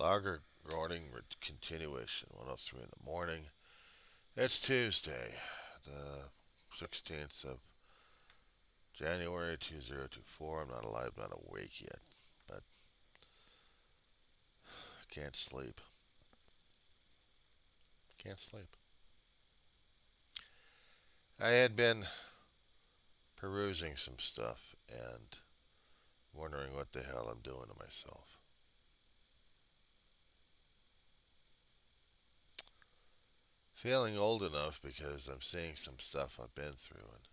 Lager Gordon continuation, 103 in the morning. It's Tuesday, the 16th of January 2024. I'm not alive, not awake yet, but I can't sleep. Can't sleep. I had been perusing some stuff and wondering what the hell I'm doing to myself. Feeling old enough because I'm seeing some stuff I've been through and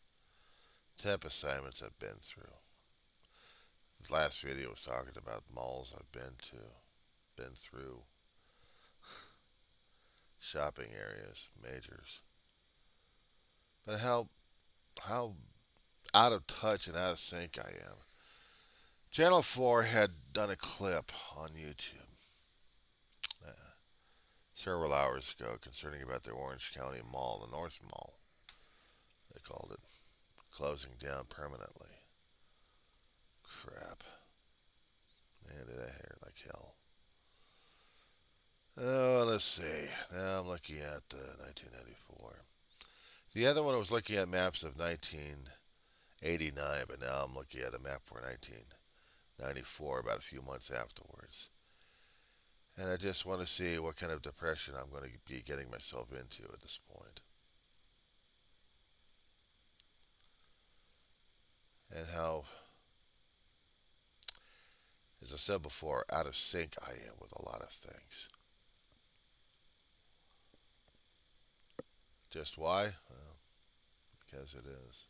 temp assignments I've been through. The last video was talking about malls I've been through, shopping areas, majors. But how out of touch and out of sync I am. Channel 4 had done a clip on YouTube uh, several hours ago concerning about the Orange County Mall, the North Mall, they called it, closing down permanently. Crap. Man, did I hear like hell. Oh, let's see. Now I'm looking at 1994. The other one I was looking at maps of 1989, but now I'm looking at a map for 1994, about a few months afterwards. And I just want to see what kind of depression I'm going to be getting myself into at this point. And how, as I said before, out of sync I am with a lot of things. Just why? Well, because it is.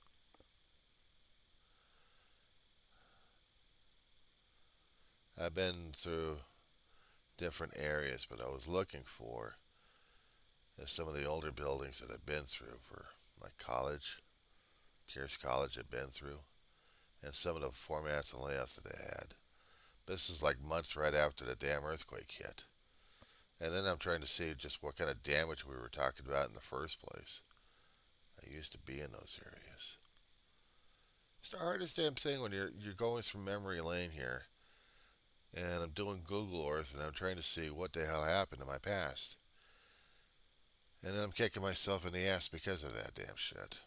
I've been through different areas, but I was looking for some of the older buildings that I've been through for my college, Pierce College I've been through, and some of the formats and layouts that they had. This is like months right after the damn earthquake hit. And then I'm trying to see just what kind of damage we were talking about in the first place. I used to be in those areas. It's the hardest damn thing when you're going through memory lane here, and I'm doing Google Earth, and I'm trying to see what the hell happened in my past. And then I'm kicking myself in the ass because of that damn shit.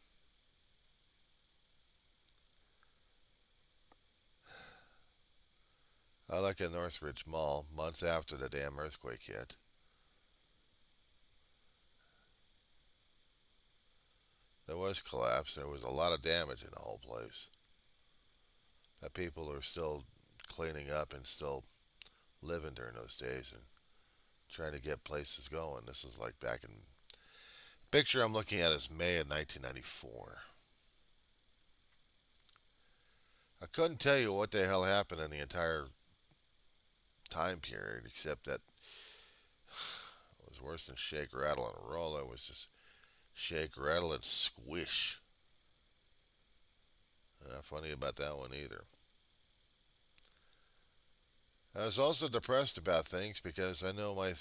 I look at Northridge Mall months after the damn earthquake hit. There was collapse. There was a lot of damage in the whole place. That people are still cleaning up and still living during those days and trying to get places going. This is like back in picture I'm looking at is May of 1994. I couldn't tell you what the hell happened in the entire time period except that it was worse than shake, rattle, and roll. It was just shake, rattle, and squish. Not funny about that one either. I was also depressed about things because I know my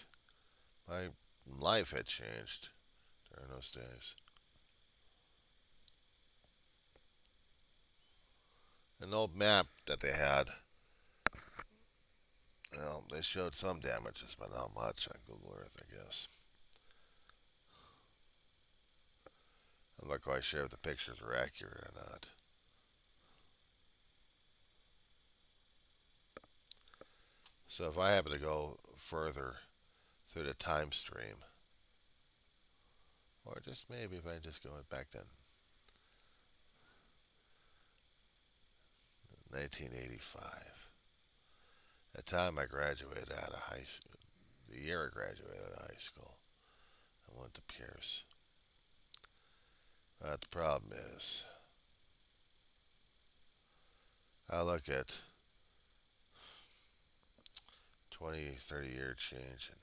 life had changed during those days. An old map that they had, they showed some damages, but not much on Google Earth, I guess. I'm not quite sure if the pictures are accurate or not. So if I happen to go further through the time stream, or just maybe if I just go back to 1985, the time I graduated out of high school, the year I graduated out of high school, I went to Pierce. But the problem is, I look at 20, 30-year change and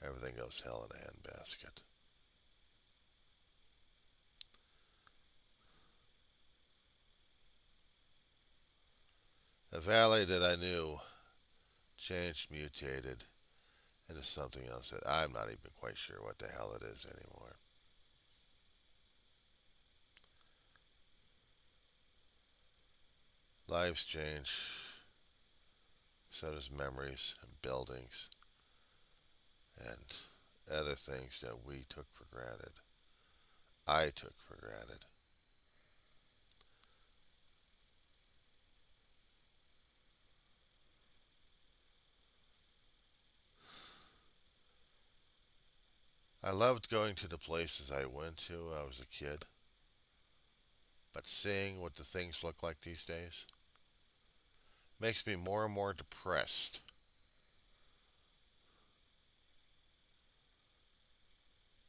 everything goes hell in a handbasket. The valley that I knew changed, mutated into something else that I'm not even quite sure what the hell it is anymore. Lives change, So does memories and buildings and other things that we took for granted. I took for granted. I loved going to the places I went to when I was a kid, but seeing what the things look like these days makes me more and more depressed.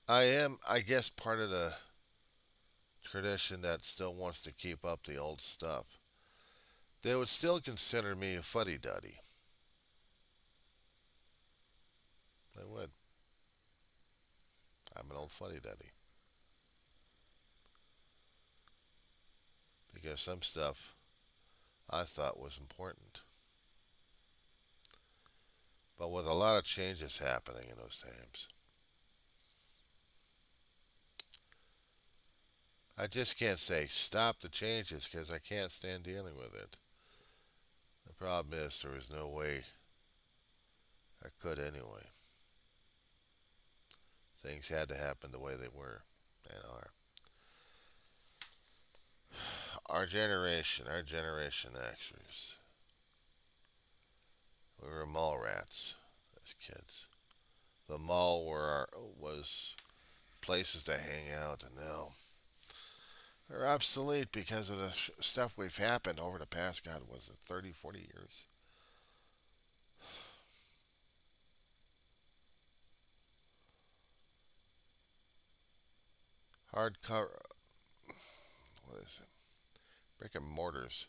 I am, I guess, part of the tradition that still wants to keep up the old stuff. They would still consider me a fuddy duddy. They would. I'm an old fuddy duddy. Because some stuff I thought was important. But with a lot of changes happening in those times, I just can't say stop the changes because I can't stand dealing with it. The problem is there was no way I could anyway. Things had to happen the way they were and are. Our generation Xers, we were mall rats as kids. The mall was places to hang out, and now they're obsolete because of the stuff we've happened over the past, God, was it 30, 40 years? Hardcover, what is it? Brick and mortars.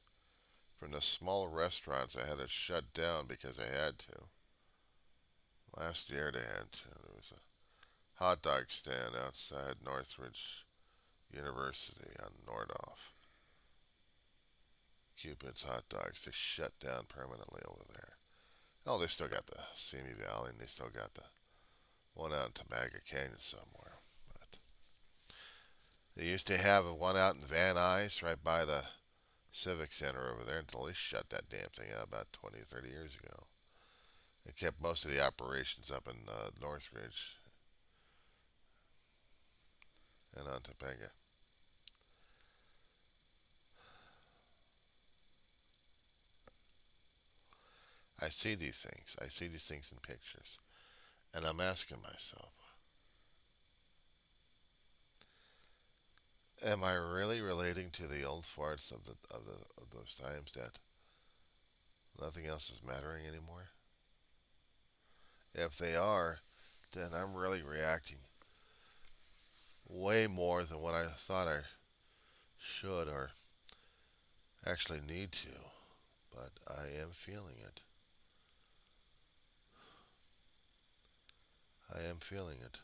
From the small restaurants, I had to shut down because I had to. Last year they had to. There was a hot dog stand outside Northridge University on Nordoff. Cupid's Hot Dogs. They shut down permanently over there. Oh, they still got the Simi Valley, and they still got the one out in Tamaga Canyon somewhere. But they used to have one out in Van Nuys, right by the Civic Center over there, until they shut that damn thing out about 20, 30 years ago. They kept most of the operations up in Northridge and on Topanga. I see these things. I see these things in pictures. And I'm asking myself, am I really relating to the old farts of those times that nothing else is mattering anymore? If they are, then I'm really reacting way more than what I thought I should or actually need to. But I am feeling it. I am feeling it.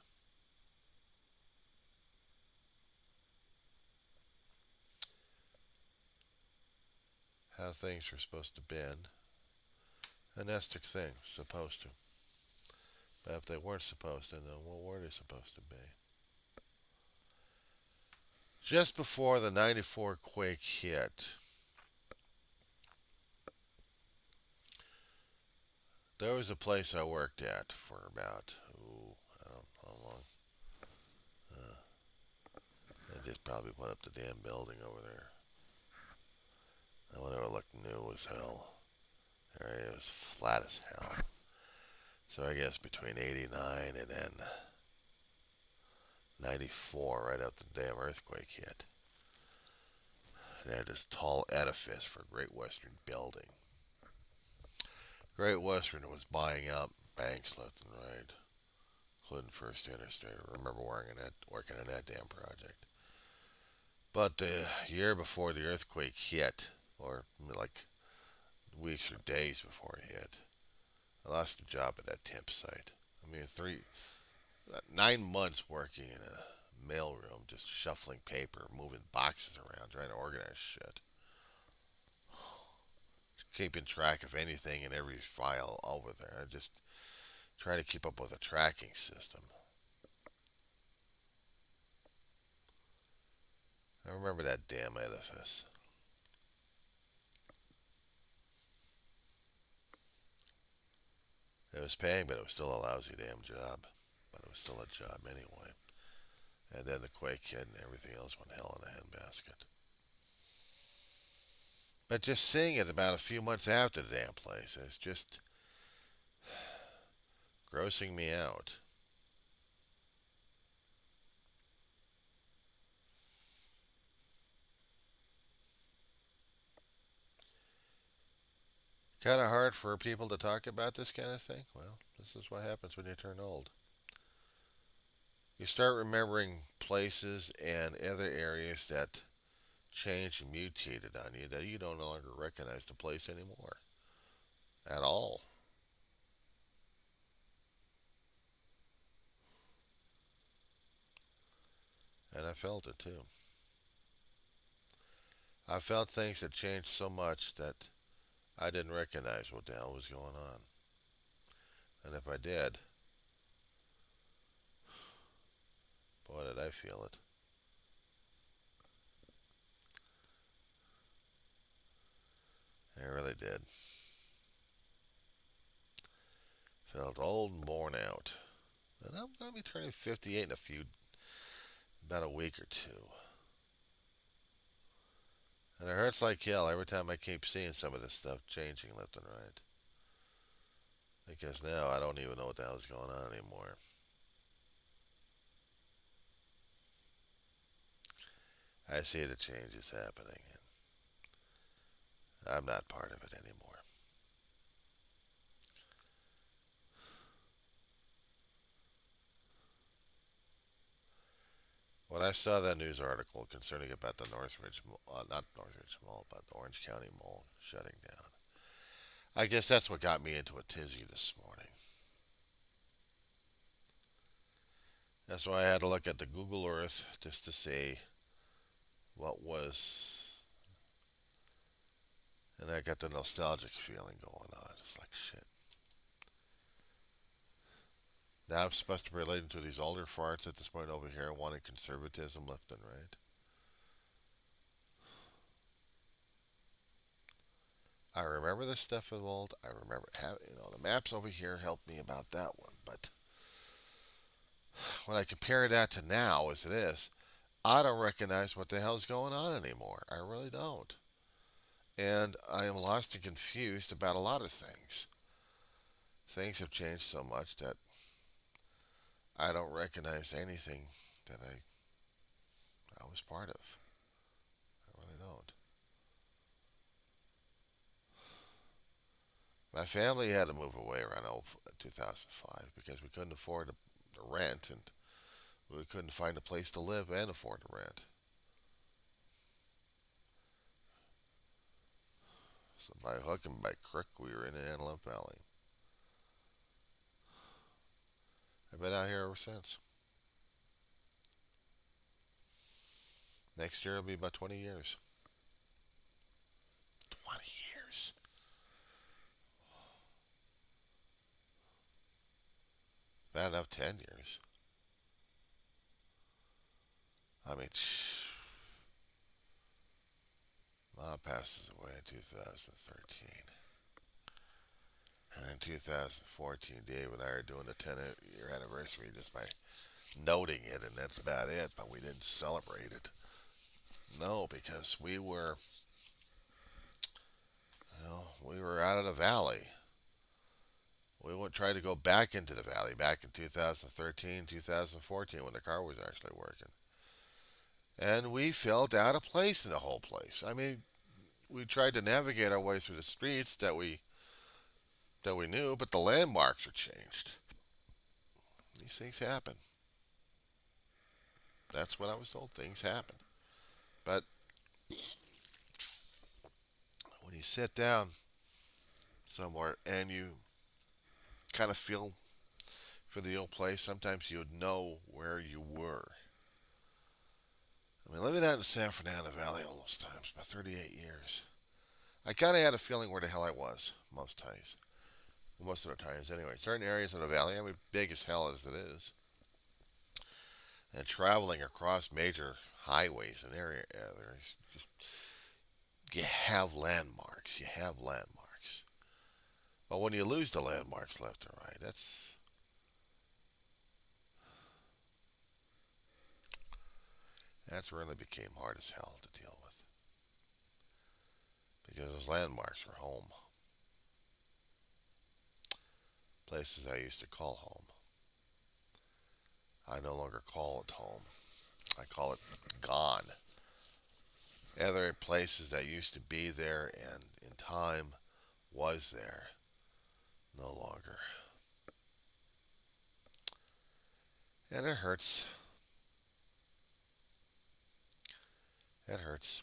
How things were supposed to be. An estic thing, supposed to. But if they weren't supposed to, then what were they supposed to be? Just before the 94 quake hit, there was a place I worked at for about, I don't know how long. Uh, they just probably put up the damn building over there. That one ever looked new as hell. Area was flat as hell. So I guess between 89 and then 94, right after the damn earthquake hit, they had this tall edifice for Great Western Building. Great Western was buying up banks left and right, including First Interstate. I remember working on that damn project. But the year before the earthquake hit, or like weeks or days before it hit, I lost a job at that temp site. I mean, 9 months working in a mailroom, just shuffling paper, moving boxes around, trying to organize shit, keeping track of anything in every file over there. I just try to keep up with a tracking system. I remember that damn edifice. It was paying, but it was still a lousy damn job. But it was still a job anyway. And then the quake hit and everything else went hell in a handbasket. But just seeing it about a few months after the damn place is just grossing me out. Kind of hard for people to talk about this kind of thing. Well, this is what happens when you turn old. You start remembering places and other areas that changed and mutated on you that you don't no longer recognize the place anymore at all. And I felt it too. I felt things that changed so much that I didn't recognize what the hell was going on. And if I did, boy, did I feel it. I really did. Felt old and worn out. And I'm going to be turning 58 in about a week or two. And it hurts like hell every time I keep seeing some of this stuff changing left and right. Because now I don't even know what the hell's going on anymore. I see the changes happening, and I'm not part of it anymore. When I saw that news article concerning about the Northridge, not Northridge Mall, but the Orange County Mall shutting down, I guess that's what got me into a tizzy this morning. That's why I had to look at the Google Earth just to see what was, and I got the nostalgic feeling going on. It's like shit. Now I'm supposed to be relating to these older farts at this point over here, wanting conservatism left and right. I remember this stuff of old. I remember the maps over here helped me about that one. But when I compare that to now as it is, I don't recognize what the hell's going on anymore. I really don't. And I am lost and confused about a lot of things. Things have changed so much that I don't recognize anything that I was part of. I really don't. My family had to move away around 2005 because we couldn't afford to rent and we couldn't find a place to live and afford to rent. So by hook and by crook, we were in Antelope Valley. I've been out here ever since. Next year will be about 20 years. 20 years. Bad enough 10 years. I mean, Mom passes away in 2013. And in 2014, Dave and I are doing the 10-year anniversary just by noting it, and that's about it. But we didn't celebrate it. No, because we were out of the valley. We would try to go back into the valley back in 2013, 2014 when the car was actually working. And we felt out of place in the whole place. I mean, we tried to navigate our way through the streets that we knew, but the landmarks were changed. These things happen. That's what I was told. Things happen. But when you sit down somewhere and you kind of feel for the old place, sometimes you'd know where you were. I mean, living out in the San Fernando Valley all those times, about 38 years, I kind of had a feeling where the hell I was most times. Most of the times, anyway. Certain areas of the valley, I mean, big as hell as it is, and traveling across major highways and areas, you have landmarks. You have landmarks. But when you lose the landmarks left and right, that's where it became hard as hell to deal with because those landmarks were home, places I used to call home. I no longer call it home. I call it gone. Other places that used to be there and in time was there, no longer. And it hurts. It hurts.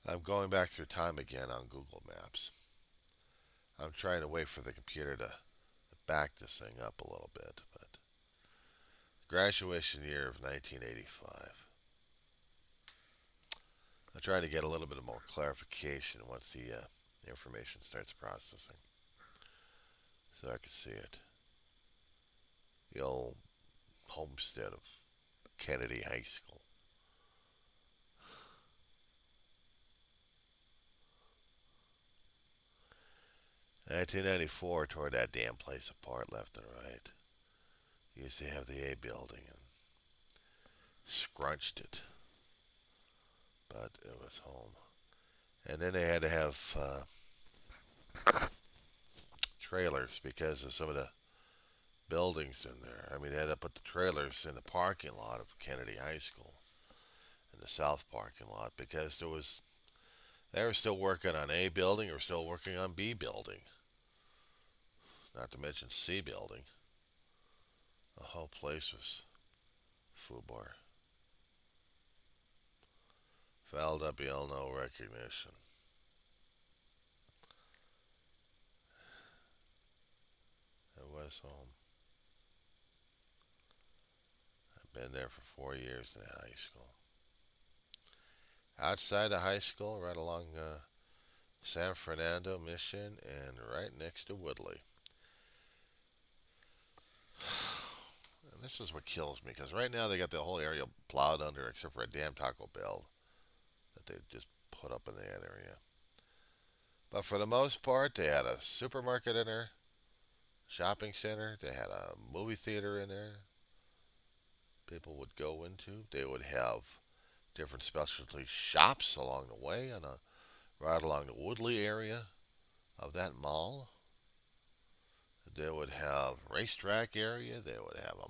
I'm going back through time again on Google Maps. I'm trying to wait for the computer to back this thing up a little bit, but graduation year of 1985. I'm trying to get a little bit of more clarification once the information starts processing so I can see it. The old homestead of Kennedy High School. 1994 tore that damn place apart left and right. You used to have the A building and scrunched it, but it was home. And then they had to have trailers because of some of the buildings in there. I mean, they had to put the trailers in the parking lot of Kennedy High School, in the south parking lot, because they were still working on A building or still working on B building, not to mention C building. The whole place was FUBAR. Fouled up yell, no recognition. It was home. I've been there for 4 years in high school. Outside of high school, right along San Fernando Mission and right next to Woodley. And this is what kills me because right now they got the whole area plowed under except for a damn Taco Bell that they just put up in that area. But for the most part, they had a supermarket in there, shopping center. They had a movie theater in there. People would go into. They would have different specialty shops along the way, right along the Woodley area of that mall. They would have racetrack area. They would have a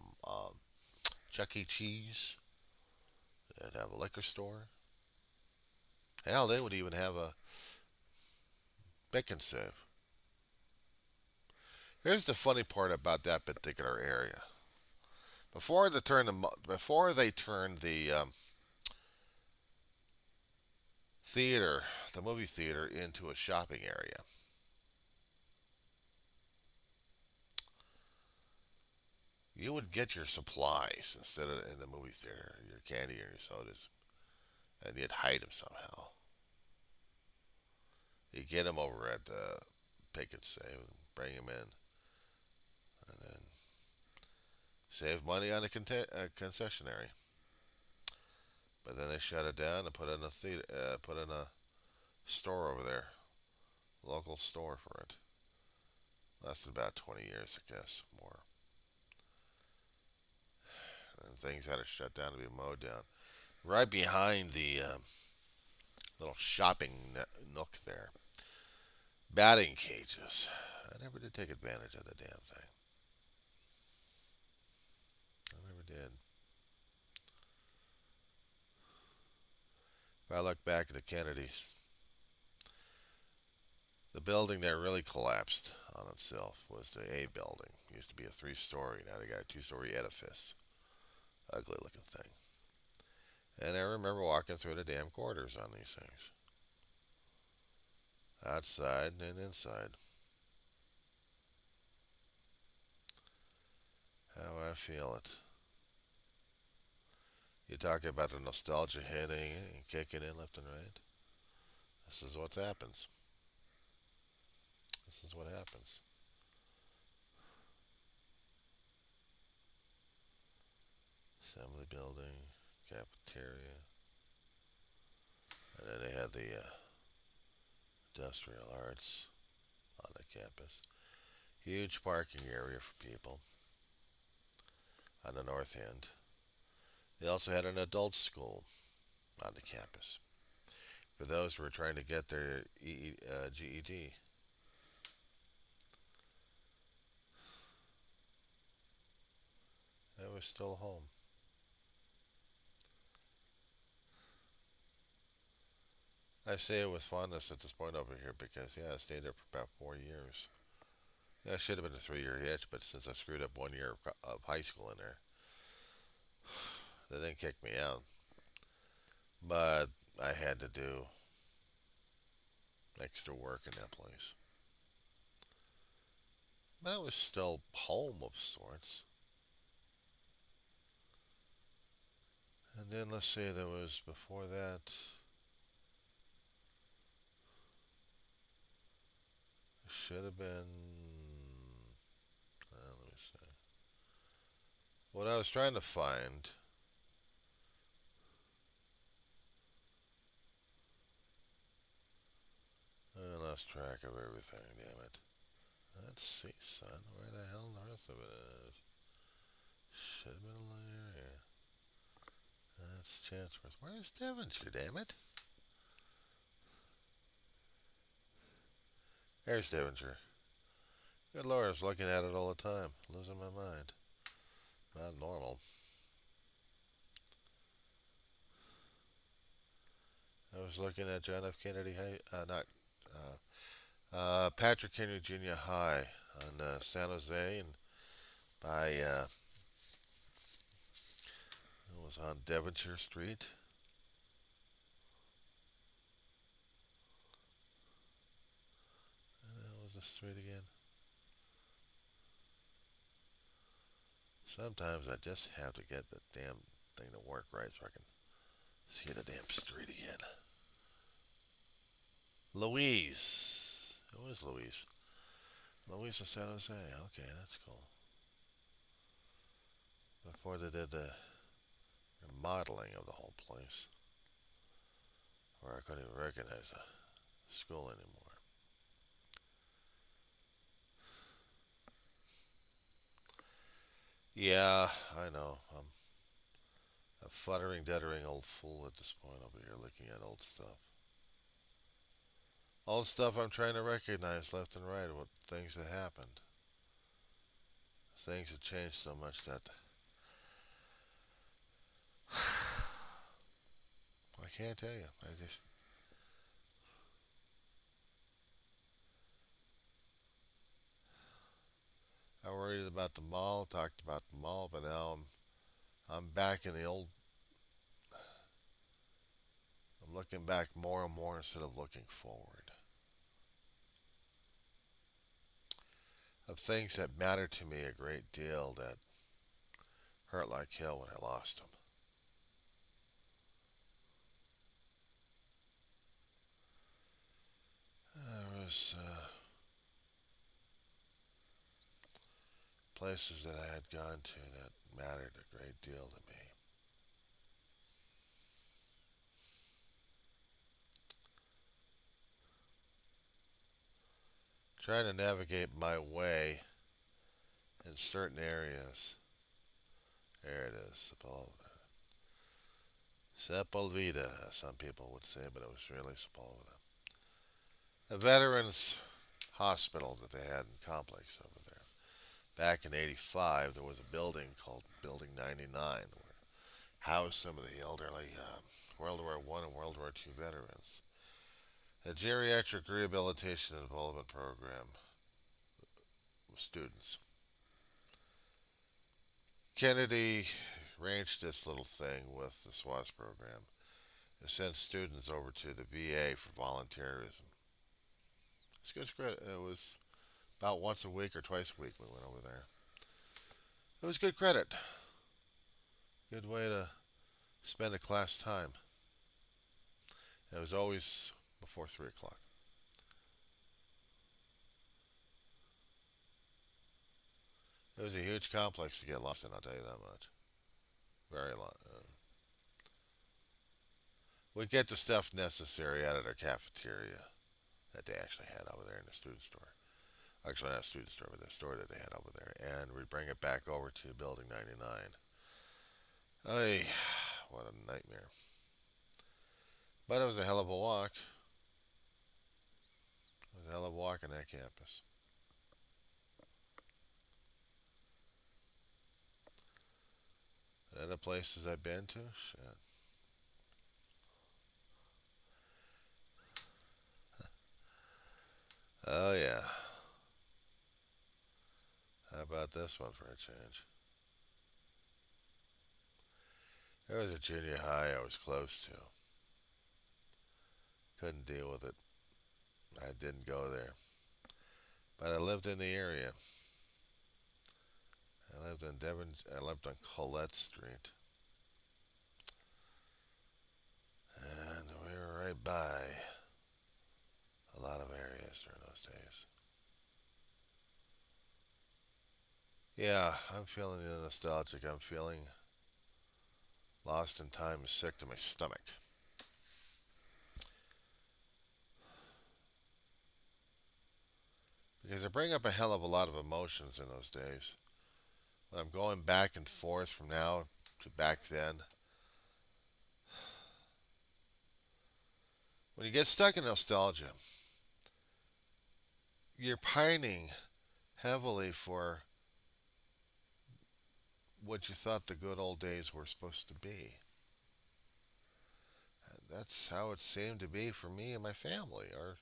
Chuck E. Cheese. They'd have a liquor store. Hell, they would even have a pick and save. Here's the funny part about that particular area. Before they turned theater, the movie theater, into a shopping area, you would get your supplies instead of in the movie theater, your candy or your sodas, and you'd hide them somehow. You get them over at the pick and save and bring them in, and then save money on the concessionary. But then they shut it down and put in a store over there, local store for it. Lasted about 20 years, I guess, more. And things had to shut down to be mowed down. Right behind the little shopping nook there, batting cages. I never did take advantage of the damn thing. I never did. If I look back at the Kennedys, the building that really collapsed on itself was the A building. It used to be a 3-story. Now they got a 2-story edifice. Ugly looking thing. And I remember walking through the damn corridors on these things. Outside and inside. How I feel it. You talk about the nostalgia hitting and kicking in left and right. This is what happens. This is what happens. Assembly building, cafeteria. And then they had had the industrial arts on the campus. Huge parking area for people on the north end. They also had an adult school on the campus for those who were trying to get their GED. It was still home. I say it with fondness at this point over here because, yeah, I stayed there for about 4 years. Yeah, I should have been a 3 year hitch, but since I screwed up 1 year of high school in there, they didn't kick me out. But I had to do extra work in that place. That was still home of sorts. And then let's see, there was before that. It should have been. Let me see. What I was trying to find. I lost track of everything, damn it. Let's see, son. Where the hell north of it is? Should have been along here. That's Chatsworth. Where's Devonshire, damn it? There's Devonshire. Good lord, I was looking at it all the time. Losing my mind. Not normal. I was looking at John F. Kennedy High, not Patrick Henry Junior High on San Jose, and by it was on Devonshire Street. What was the street again? Sometimes I just have to get the damn thing to work right so I can see the damn street again. Louise. Who is Louise? Louise of San Jose. Okay, that's cool. Before they did the remodeling of the whole place, where I couldn't even recognize the school anymore. Yeah, I know. I'm a futtering, deadering old fool at this point over here looking at old stuff. Old stuff I'm trying to recognize left and right, what things that happened. Things have changed so much that I can't tell you. I worried about the mall, talked about the mall, but now I'm back in the old. I'm looking back more and more instead of looking forward. Of things that mattered to me a great deal that hurt like hell when I lost them. There was places that I had gone to that mattered a great deal to me. Trying to navigate my way in certain areas. There it is, Sepulveda. Sepulveda, some people would say, but it was really Sepulveda. A veterans hospital that they had in complex over there. Back in '85, there was a building called Building 99 where housed some of the elderly World War I and World War II veterans. A geriatric rehabilitation and development program with students. Kennedy arranged this little thing with the SWAS program to send students over to the VA for volunteerism. It's good credit. It was about once a week or twice a week we went over there. It was good credit. Good way to spend a class time. It was always before 3 o'clock. It was a huge complex to get lost in, I'll tell you that much. Very long. We get the stuff necessary out of their cafeteria that they actually had over there in the student store. Actually, not a student store, but the store that they had over there. And we bring it back over to Building 99. Ay, what a nightmare. But it was a hell of a walk. It was a hell of a walk on that campus. Other places I've been to, shit. Oh, yeah. How about this one for a change? There was a junior high I was close to. Couldn't deal with it. I didn't go there. But I lived in the area. I lived in Devon. I lived on Colette Street, and we were right by a lot of areas during those days. Yeah, I'm feeling nostalgic. I'm feeling lost in time, sick to my stomach. Because I bring up a hell of a lot of emotions in those days. When I'm going back and forth from now to back then, when you get stuck in nostalgia, you're pining heavily for what you thought the good old days were supposed to be. And that's how it seemed to be for me and my family. Or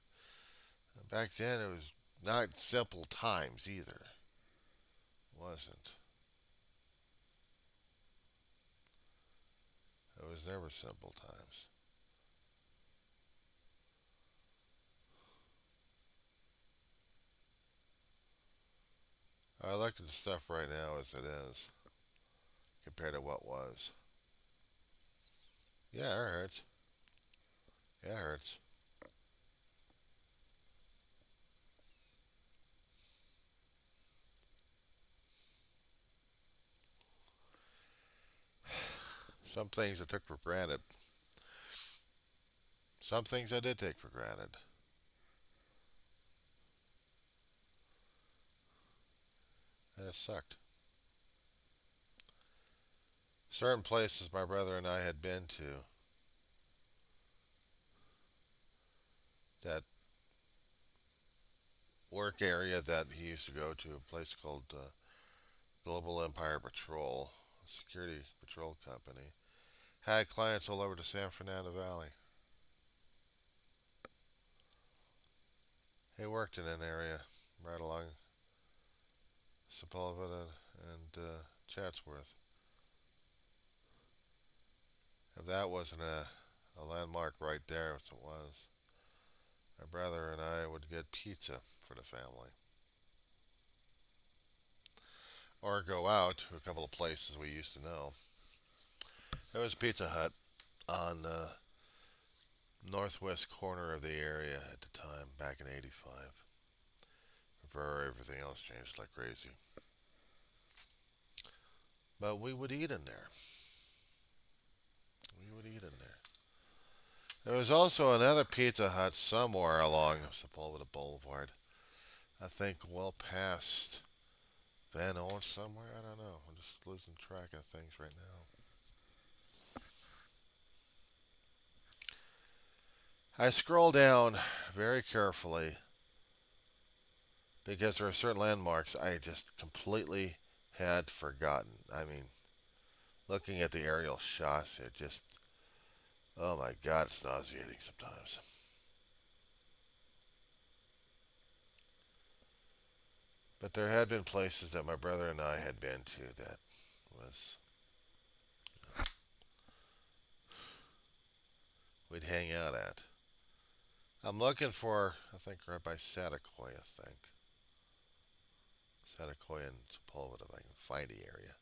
back then, it was not simple times either. It wasn't. It was never simple times. I look at the stuff right now as it is compared to what was. Yeah, it hurts. Yeah, it hurts. Some things I took for granted. Some things I did take for granted. And it sucked. Certain places my brother and I had been to that work area that he used to go to, a place called Global Empire Patrol, a security patrol company, had clients all over the San Fernando Valley. He worked in an area right along Sepulveda and Chatsworth. If that wasn't a landmark right there, as it was, my brother and I would get pizza for the family. Or go out to a couple of places we used to know. There was Pizza Hut on the northwest corner of the area at the time, back in '85. Before everything else changed like crazy. But we would eat in there. We would eat in there. There was also another Pizza Hut somewhere along Sepulveda Boulevard. I think well past Van Owen somewhere. I don't know. I'm just losing track of things right now. I scroll down very carefully because there are certain landmarks I just completely had forgotten. I mean, looking at the aerial shots, it just, oh my God, it's nauseating sometimes. But there had been places that my brother and I had been to that was, we'd hang out at. I'm looking for, I think, right by Satakoy, I think. Satakoy and Sepulveda, if I can find the area.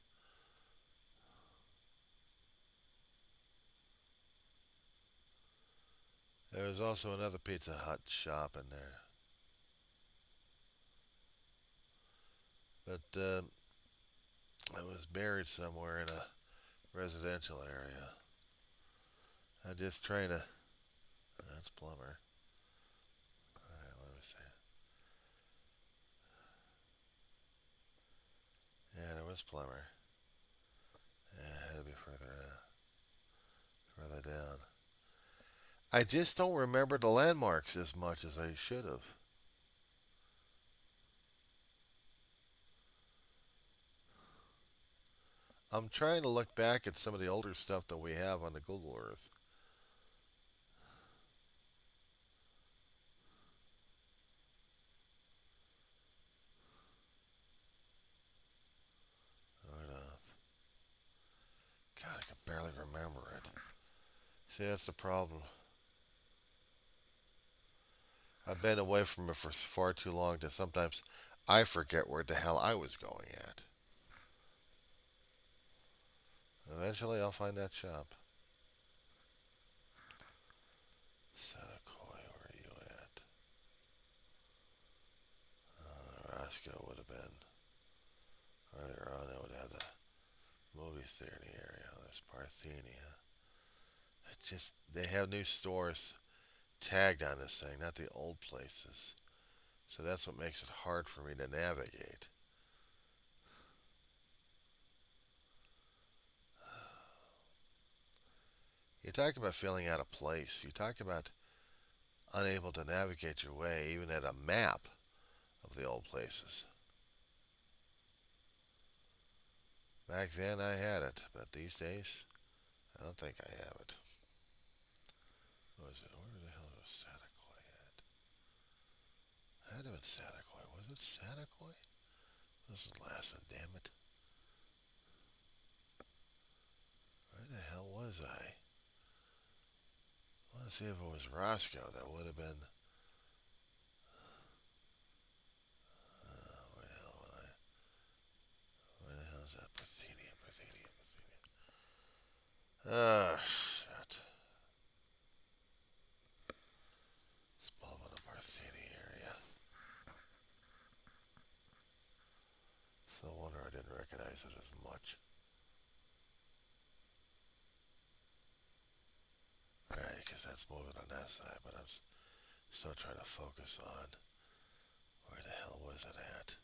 There was also another Pizza Hut shop in there. But it was buried somewhere in a residential area. I'm just trying to. That's Plumber. Alright, let me see. Yeah, there was Plumber. Yeah, it had to be further down. I just don't remember the landmarks as much as I should have. I'm trying to look back at some of the older stuff that we have on the Google Earth. Right off. God, I can barely remember it. See, that's the problem. I've been away from it for far too long that sometimes I forget where the hell I was going at. Eventually, I'll find that shop. Setacoy, where are you at? Roscoe would have been earlier on. It would have the movie theater area. There's Parthenia. It's just they have new stores tagged on this thing, not the old places. So that's what makes it hard for me to navigate. You talk about feeling out of place. You talk about unable to navigate your way, even at a map of the old places. Back then I had it, but these days I don't think I have it. What was it? Where the hell was Satakoy at? Had to have been Satakoy. Was it Satakoy? This is last one, damn it. Where the hell was I? I want to see if it was Roscoe. That would have been. Where the hell would I? Where the hell is that? Parthenia, Parthenia, Parthenia. Ah, shit. It's above in the Parthenia area. It's no wonder I didn't recognize it as much. Alright, because that's moving on that side, but I'm still trying to focus on where the hell was it at?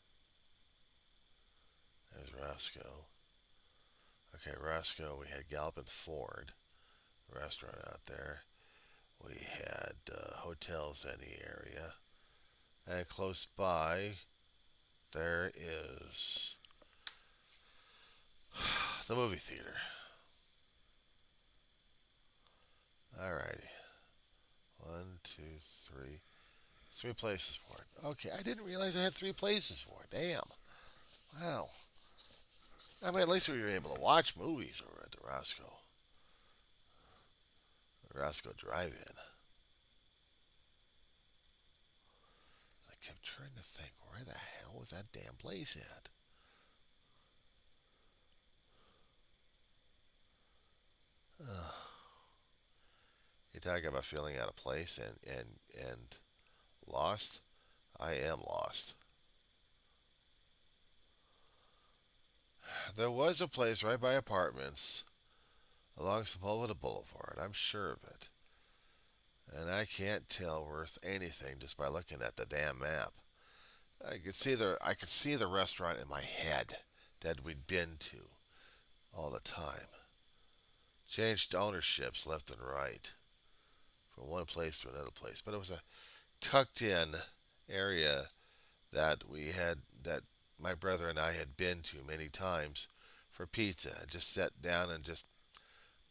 There's Roscoe. Okay, Roscoe, we had Galpin Ford restaurant out there. We had hotels in the area. And close by, there is the movie theater. Alrighty. One, two, three. Three places for it. Okay, I didn't realize I had three places for it. Damn. Wow. I mean, at least we were able to watch movies over at the Roscoe Drive-In. I kept trying to think, where the hell was that damn place at? Uh, you talk about feeling out of place and lost. I am lost. There was a place right by apartments along Sepulveda Boulevard. I'm sure of it. And I can't tell worth anything just by looking at the damn map. I could see the restaurant in my head that we'd been to all the time. Changed ownerships left and right from one place to another place, but it was a tucked in area that that my brother and I had been to many times for pizza. Just sat down and just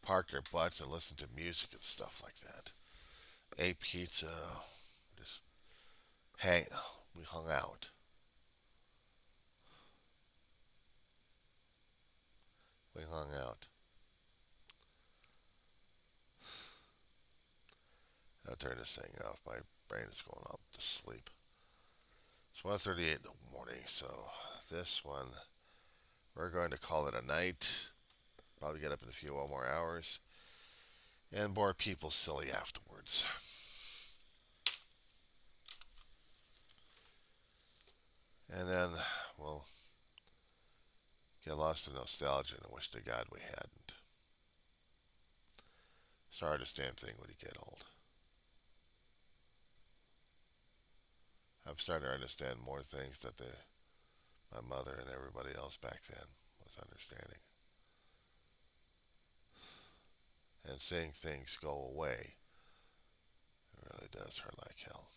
parked our butts and listened to music and stuff like that. Ate pizza, just hang. We hung out. We hung out. I'll turn this thing off. My brain is going up to sleep. It's 1:38 in the morning, so this one we're going to call it a night. Probably get up in a few more hours and bore people silly afterwards. And then we'll get lost in nostalgia and wish to God we hadn't. It's the hardest damn thing when you get old. I'm starting to understand more things that my mother and everybody else back then was understanding. And seeing things go away, it really does hurt like hell.